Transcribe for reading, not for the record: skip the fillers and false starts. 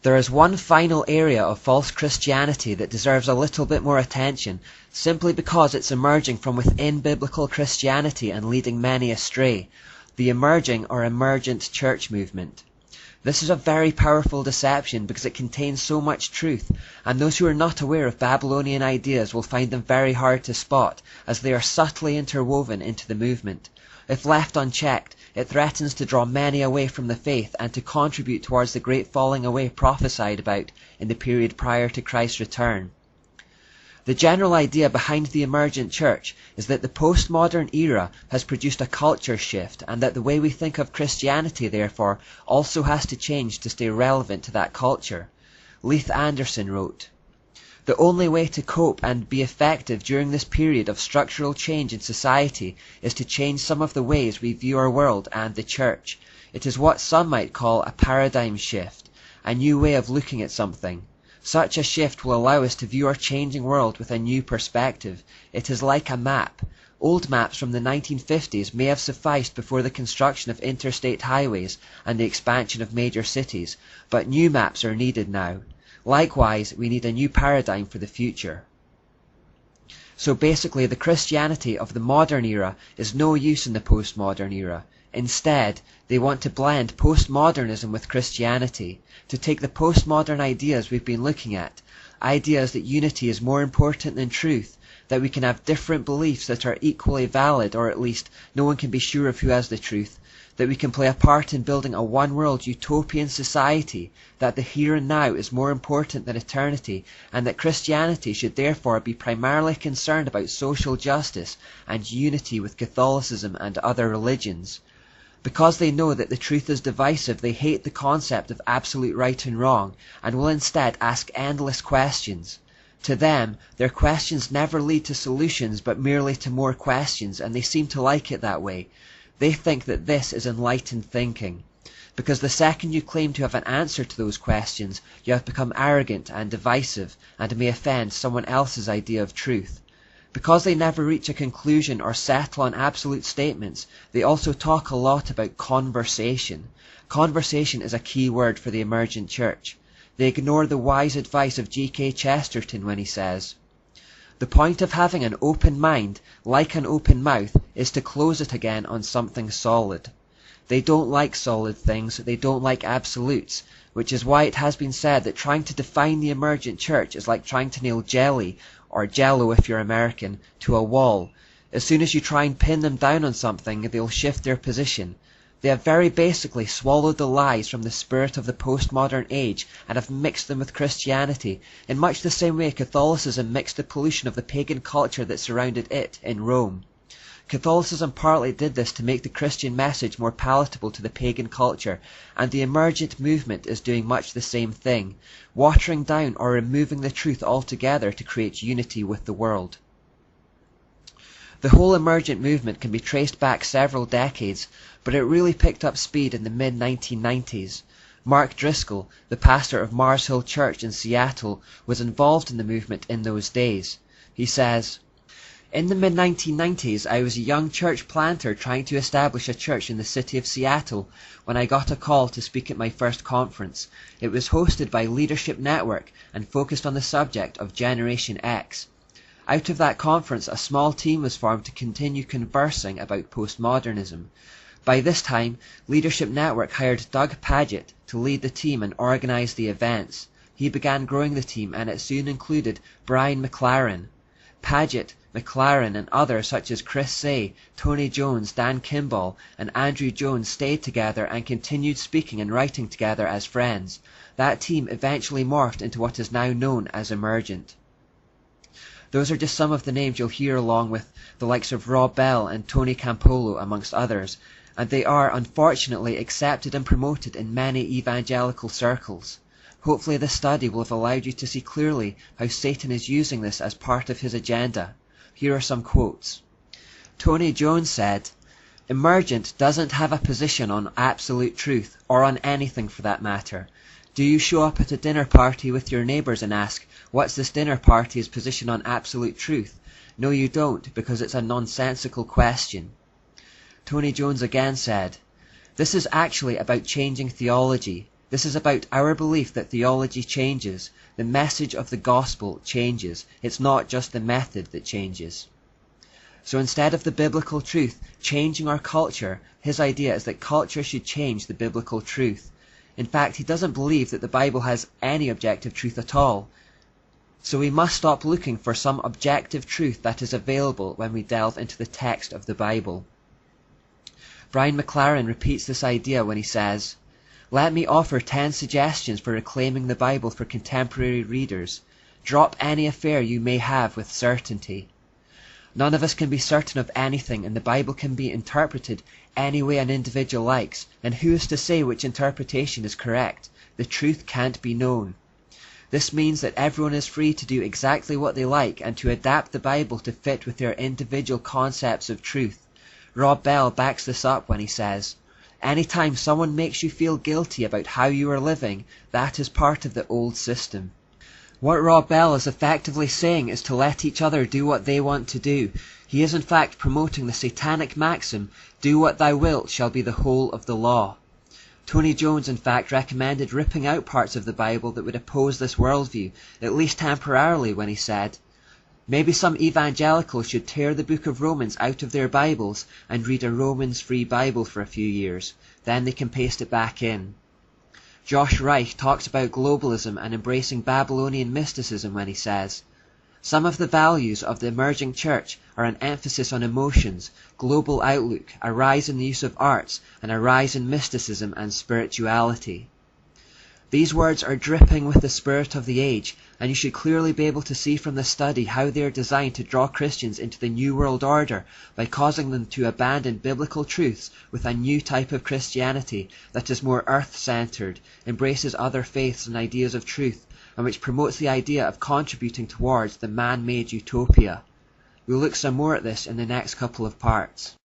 There is one final area of false Christianity that deserves a little bit more attention, simply because it's emerging from within biblical Christianity and leading many astray: the emerging or emergent church movement. This is a very powerful deception because it contains so much truth, and those who are not aware of Babylonian ideas will find them very hard to spot, as they are subtly interwoven into the movement. If left unchecked, it threatens to draw many away from the faith and to contribute towards the great falling away prophesied about in the period prior to Christ's return. The general idea behind the emergent church is that the postmodern era has produced a culture shift, and that the way we think of Christianity, therefore, also has to change to stay relevant to that culture. Leith Anderson wrote, "The only way to cope and be effective during this period of structural change in society is to change some of the ways we view our world and the church. It is what some might call a paradigm shift, a new way of looking at something. Such a shift will allow us to view our changing world with a new perspective. It is like a map. Old maps from the 1950s may have sufficed before the construction of interstate highways and the expansion of major cities, but new maps are needed now. Likewise, we need a new paradigm for the future." So basically, the Christianity of the modern era is no use in the postmodern era. Instead, they want to blend postmodernism with Christianity, to take the postmodern ideas we've been looking at, ideas that unity is more important than truth, that we can have different beliefs that are equally valid, or at least no one can be sure of who has the truth, that we can play a part in building a one-world utopian society, that the here and now is more important than eternity, and that Christianity should therefore be primarily concerned about social justice and unity with Catholicism and other religions. Because they know that the truth is divisive, they hate the concept of absolute right and wrong, and will instead ask endless questions. To them, their questions never lead to solutions, but merely to more questions, and they seem to like it that way. They think that this is enlightened thinking. Because the second you claim to have an answer to those questions, you have become arrogant and divisive, and may offend someone else's idea of truth. Because they never reach a conclusion or settle on absolute statements, they also talk a lot about conversation. Conversation is a key word for the emergent church. They ignore the wise advice of G.K. Chesterton when he says, "The point of having an open mind, like an open mouth, is to close it again on something solid." They don't like solid things, they don't like absolutes, which is why it has been said that trying to define the emergent church is like trying to nail jelly, or jello if you're American, to a wall. As soon as you try and pin them down on something, they'll shift their position. They have very basically swallowed the lies from the spirit of the postmodern age and have mixed them with Christianity, in much the same way Catholicism mixed the pollution of the pagan culture that surrounded it in Rome. Catholicism partly did this to make the Christian message more palatable to the pagan culture, and the emergent movement is doing much the same thing, watering down or removing the truth altogether to create unity with the world. The whole emergent movement can be traced back several decades, but it really picked up speed in the mid-1990s. Mark Driscoll, the pastor of Mars Hill Church in Seattle, was involved in the movement in those days. He says, "In the mid-1990s, I was a young church planter trying to establish a church in the city of Seattle when I got a call to speak at my first conference. It was hosted by Leadership Network and focused on the subject of Generation X. Out of that conference, a small team was formed to continue conversing about postmodernism. By this time, Leadership Network hired Doug Pagitt to lead the team and organize the events. He began growing the team, and it soon included Brian McLaren. Pagitt, McLaren, and others such as Chris Say, Tony Jones, Dan Kimball, and Andrew Jones stayed together and continued speaking and writing together as friends. That team eventually morphed into what is now known as Emergent." Those are just some of the names you'll hear along with the likes of Rob Bell and Tony Campolo amongst others, and they are unfortunately accepted and promoted in many evangelical circles. Hopefully this study will have allowed you to see clearly how Satan is using this as part of his agenda. Here are some quotes. Tony Jones said, "Emergent doesn't have a position on absolute truth, or on anything for that matter. Do you show up at a dinner party with your neighbours and ask, what's this dinner party's position on absolute truth? No, you don't, because it's a nonsensical question." Tony Jones again said, "This is actually about changing theology. This is about our belief that theology changes, the message of the gospel changes. It's not just the method that changes. So instead of the biblical truth changing our culture, his idea is that culture should change the biblical truth. In fact, he doesn't believe that the Bible has any objective truth at all. So we must stop looking for some objective truth that is available when we delve into the text of the Bible. Brian McLaren repeats this idea when he says, "Let me offer 10 suggestions for reclaiming the Bible for contemporary readers. Drop any affair you may have with certainty. None of us can be certain of anything, and the Bible can be interpreted any way an individual likes, and who is to say which interpretation is correct? The truth can't be known. This means that everyone is free to do exactly what they like and to adapt the Bible to fit with their individual concepts of truth." Rob Bell backs this up when he says, "Anytime someone makes you feel guilty about how you are living, that is part of the old system." What Rob Bell is effectively saying is to let each other do what they want to do. He is in fact promoting the satanic maxim, "Do what thou wilt shall be the whole of the law." Tony Jones in fact recommended ripping out parts of the Bible that would oppose this worldview, at least temporarily, when he said, "Maybe some evangelicals should tear the book of Romans out of their Bibles and read a Romans-free Bible for a few years. Then they can paste it back in." Josh Reich talks about globalism and embracing Babylonian mysticism when he says, "Some of the values of the emerging church are an emphasis on emotions, global outlook, a rise in the use of arts, and a rise in mysticism and spirituality." These words are dripping with the spirit of the age, and you should clearly be able to see from the study how they are designed to draw Christians into the New World Order by causing them to abandon biblical truths with a new type of Christianity that is more earth-centered, embraces other faiths and ideas of truth, and which promotes the idea of contributing towards the man-made utopia. We'll look some more at this in the next couple of parts.